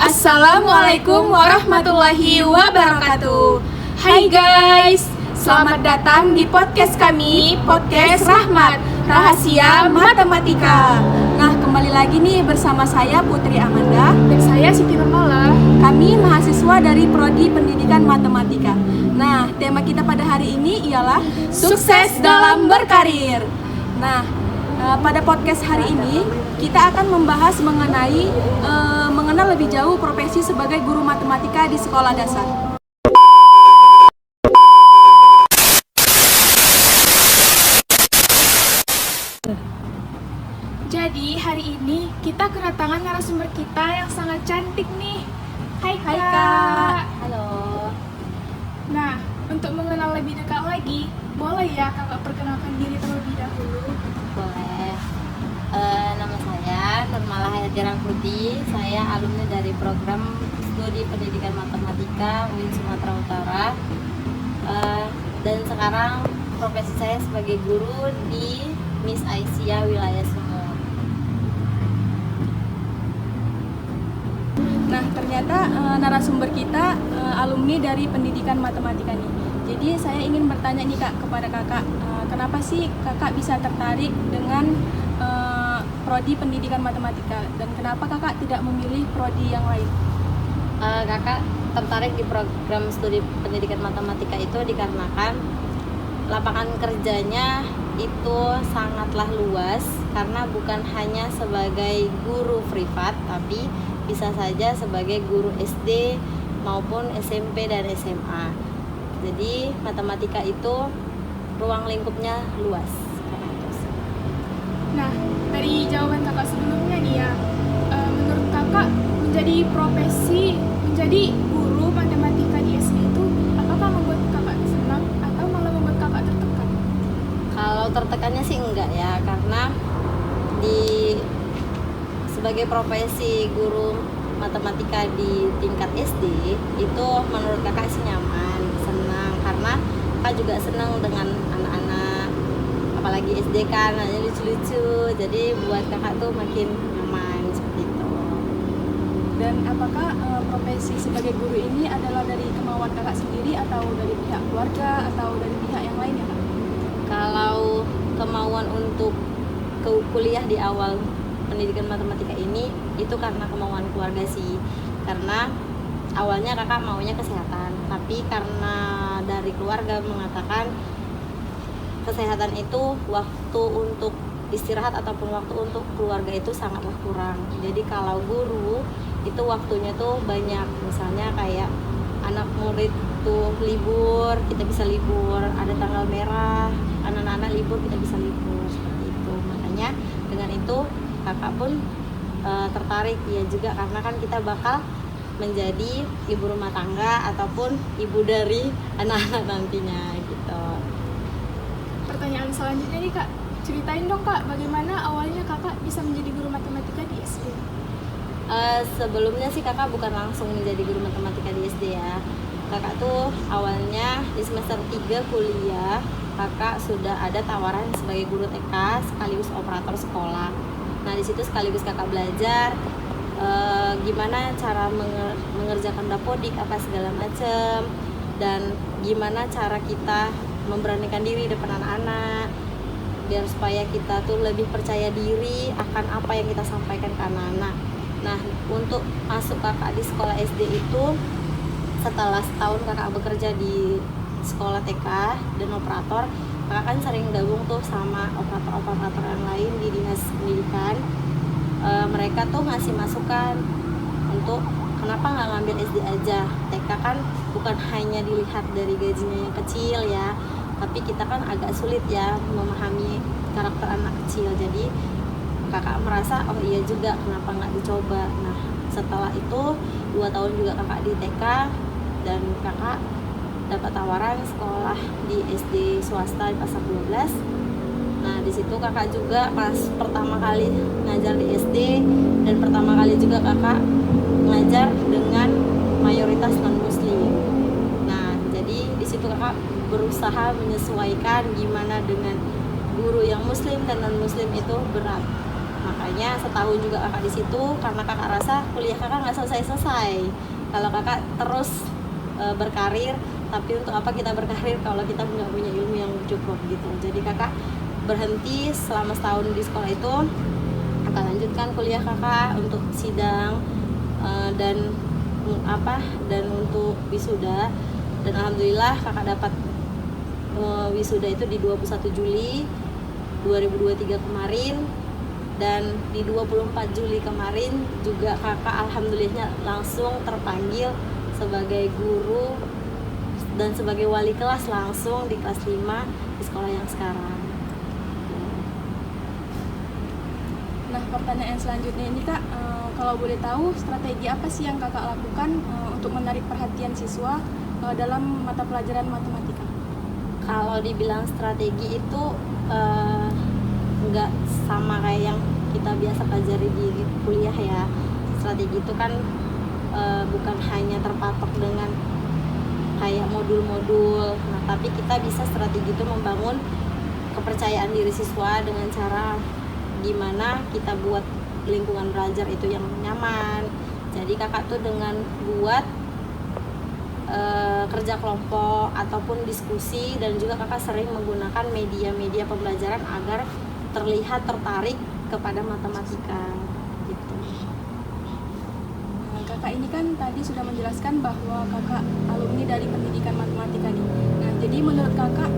Assalamualaikum warahmatullahi wabarakatuh. Hai guys, selamat datang di podcast kami, Podcast Rahmat, Rahasia Matematika. Nah, kembali lagi nih bersama saya Putri Amanda Dan saya Siti Nurmala. Kami mahasiswa dari Prodi Pendidikan Matematika. Nah, tema kita pada hari ini ialah sukses dalam berkarir. Nah, pada podcast hari ini kita akan membahas mengenal lebih jauh profesi sebagai guru matematika di sekolah dasar. Jadi hari ini kita kedatangan narasumber kita yang sangat cantik nih. Hai Hai Kak. Halo, Nah, untuk mengenal lebih dekat lagi, boleh ya kakak perkenalkan diri terlebih dahulu? boleh. Nama saya Nurmala Hayati Rangkuti. Saya alumni dari program studi pendidikan matematika UIN Sumatera Utara. Dan sekarang profesi saya sebagai guru di Miss Aisyah wilayah Sumut. Nah, ternyata narasumber kita alumni dari pendidikan matematika nih. Jadi saya ingin bertanya nih Kak kepada Kakak, kenapa sih Kakak bisa tertarik dengan prodi pendidikan matematika dan kenapa Kakak tidak memilih prodi yang lain? Kakak tertarik di program studi pendidikan matematika itu dikarenakan lapangan kerjanya itu sangatlah luas, karena bukan hanya sebagai guru privat tapi bisa saja sebagai guru SD maupun SMP dan SMA. Jadi matematika itu ruang lingkupnya luas. Nah, dari jawaban kakak sebelumnya nih ya, menurut kakak menjadi guru matematika di SD itu apakah membuat kakak senang atau malah membuat kakak tertekan? Kalau tertekannya sih enggak ya, karena sebagai profesi guru matematika di tingkat SD itu menurut kakak sih nyaman, senang, karena kakak juga senang dengan anak-anak, apalagi SD kan, anaknya lucu-lucu, jadi buat kakak tuh makin nyaman seperti itu. Dan apakah profesi sebagai guru ini adalah dari kemauan Kakak sendiri atau dari pihak keluarga atau dari pihak yang lain ya Kak? Kalau kemauan untuk kuliah di awal pendidikan matematika ini itu karena kemauan keluarga sih, karena awalnya kakak maunya kesehatan, tapi karena dari keluarga mengatakan kesehatan itu waktu untuk istirahat ataupun waktu untuk keluarga itu sangatlah kurang. Jadi kalau guru itu waktunya tuh banyak, misalnya kayak anak murid tuh libur, kita bisa libur, ada tanggal merah, anak-anak libur, kita bisa libur, seperti itu. Makanya dengan itu kakak pun tertarik ya juga, karena kan kita bakal menjadi ibu rumah tangga ataupun ibu dari anak-anak nantinya gitu. Pertanyaan selanjutnya nih kak, ceritain dong kak, bagaimana awalnya kakak bisa menjadi guru matematika di SD? Sebelumnya sih kakak bukan langsung menjadi guru matematika di SD ya. Kakak tuh awalnya di semester 3 kuliah, kakak sudah ada tawaran sebagai guru TK sekaligus operator sekolah. Nah di situ sekaligus kakak belajar gimana cara mengerjakan dapodik apa segala macam, dan gimana cara kita memberanikan diri depan anak-anak biar supaya kita tuh lebih percaya diri akan apa yang kita sampaikan ke anak-anak. Nah untuk masuk kakak di sekolah SD itu setelah setahun kakak bekerja di sekolah TK dan operator, kakak kan sering gabung tuh sama operator-operator yang lain di dinas pendidikan. Mereka tuh ngasih masukan untuk kenapa nggak ngambil SD aja. TK kan bukan hanya dilihat dari gajinya yang kecil ya, tapi kita kan agak sulit ya memahami karakter anak kecil. Jadi kakak merasa oh iya juga, kenapa nggak dicoba. Nah setelah itu 2 tahun juga kakak di TK, dan kakak dapat tawaran sekolah di SD swasta di Pasar 12. Nah di situ kakak juga pas pertama kali ngajar di SD, dan pertama kali juga kakak ngajar dengan mayoritas non muslim. Nah jadi di situ kakak berusaha menyesuaikan gimana dengan guru yang muslim dan non muslim itu berat. Makanya setahun juga kakak di situ karena kakak rasa kuliah kakak nggak selesai-selesai kalau kakak terus berkarir. Tapi untuk apa kita berkarir kalau kita nggak punya ilmu yang cukup gitu. Jadi kakak berhenti selama setahun di sekolah itu, kakak lanjutkan kuliah kakak untuk sidang dan untuk wisuda. Dan alhamdulillah kakak dapat wisuda itu di 21 Juli 2023 kemarin. Dan di 24 Juli kemarin juga kakak alhamdulillahnya langsung terpanggil sebagai guru dan sebagai wali kelas langsung di kelas 5 di sekolah yang sekarang. Nah, pertanyaan selanjutnya ini Kak, kalau boleh tahu strategi apa sih yang Kakak lakukan untuk menarik perhatian siswa dalam mata pelajaran matematika? Kalau dibilang strategi itu nggak sama kayak yang kita biasa pelajari di kuliah ya. Strategi itu kan bukan hanya terpatok dengan kayak modul-modul. Nah, tapi kita bisa strategi itu membangun kepercayaan diri siswa dengan cara gimana kita buat lingkungan belajar itu yang nyaman. Jadi kakak tuh dengan buat kerja kelompok ataupun diskusi, dan juga kakak sering menggunakan media-media pembelajaran agar terlihat tertarik kepada matematika gitu. Kakak ini kan tadi sudah menjelaskan bahwa kakak alumni dari pendidikan matematika nih. Nah, jadi menurut kakak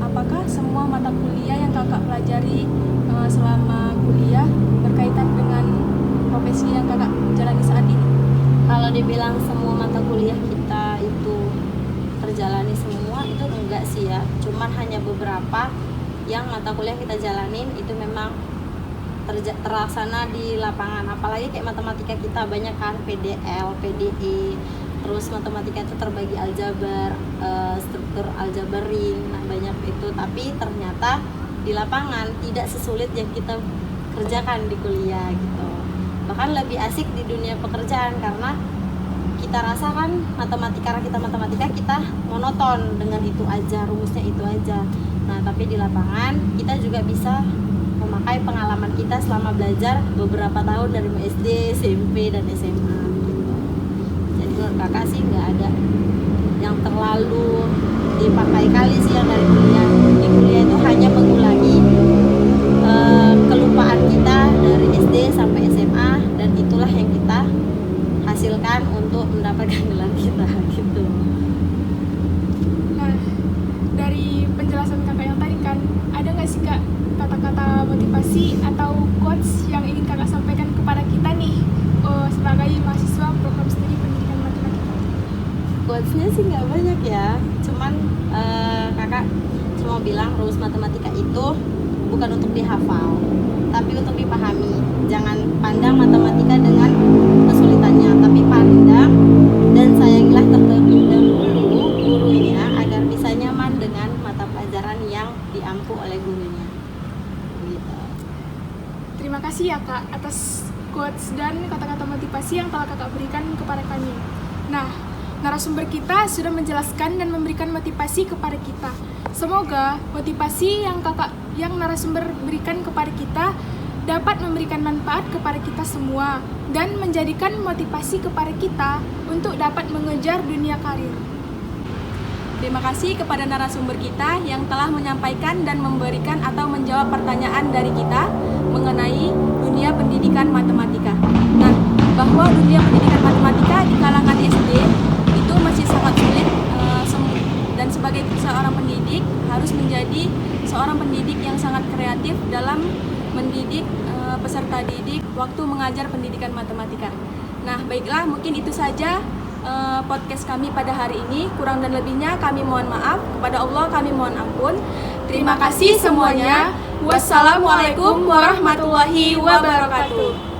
apakah semua mata kuliah yang kakak pelajari selama kuliah berkaitan dengan profesi yang kakak jalani saat ini? Kalau dibilang semua mata kuliah kita itu terjalani semua, itu enggak sih ya. Cuman hanya beberapa yang mata kuliah kita jalanin itu memang terlaksana di lapangan. Apalagi kayak matematika kita banyak kan PDL, PDE, terus matematika itu terbagi aljabar, struktur aljabar ring, nah banyak itu. Tapi ternyata di lapangan tidak sesulit yang kita kerjakan di kuliah gitu. Bahkan lebih asik di dunia pekerjaan karena kita rasakan matematika kita monoton dengan itu aja, rumusnya itu aja. Nah, tapi di lapangan kita juga bisa memakai pengalaman kita selama belajar beberapa tahun dari SD, SMP, dan SMA gitu. Jadi menurut kakak sih nggak ada yang terlalu dipakai kali sih yang dari kuliah. Di kuliah itu hanya mengulangi kelupaan kita dari SD sampai SMA, dan itulah yang kita hasilkan untuk mendapatkan gelar kita gitu. Nah, dari penjelasan kakak yang tadi kan, ada nggak sih kak kata-kata motivasi atau quotes yang ingin kakak sampaikan kepada kita nih sebagai mahasiswa program studi pendidikan matematika? Quotesnya sih nggak banyak ya, cuman kakak cuma bilang rumus matematika itu bukan untuk dihafal, tapi untuk dipahami. Jangan pandang matematika dengan kesulitannya, tapi pandang dan sayangilah terlebih dahulu gurunya agar bisa nyaman dengan mata pelajaran yang diampu oleh gurunya. Gitu. Terima kasih ya kak atas quotes dan kata-kata motivasi yang telah kakak berikan kepada kami. Nah, narasumber kita sudah menjelaskan dan memberikan motivasi kepada kita. Semoga motivasi yang narasumber berikan kepada kita dapat memberikan manfaat kepada kita semua dan menjadikan motivasi kepada kita untuk dapat mengejar dunia karir. Terima kasih kepada narasumber kita yang telah menyampaikan dan memberikan atau menjawab pertanyaan dari kita mengenai dunia pendidikan matematika. Nah, bahwa dunia pendidikan matematika di kalangan SD itu masih sangat sulit, dan sebagai seorang pendidik harus menjadi seorang pendidik yang sangat kreatif dalam mendidik peserta didik waktu mengajar pendidikan matematika. Nah, baiklah, mungkin itu saja podcast kami pada hari ini. Kurang dan lebihnya kami mohon maaf. Kepada Allah kami mohon ampun. Terima kasih semuanya. Wassalamualaikum warahmatullahi wabarakatuh.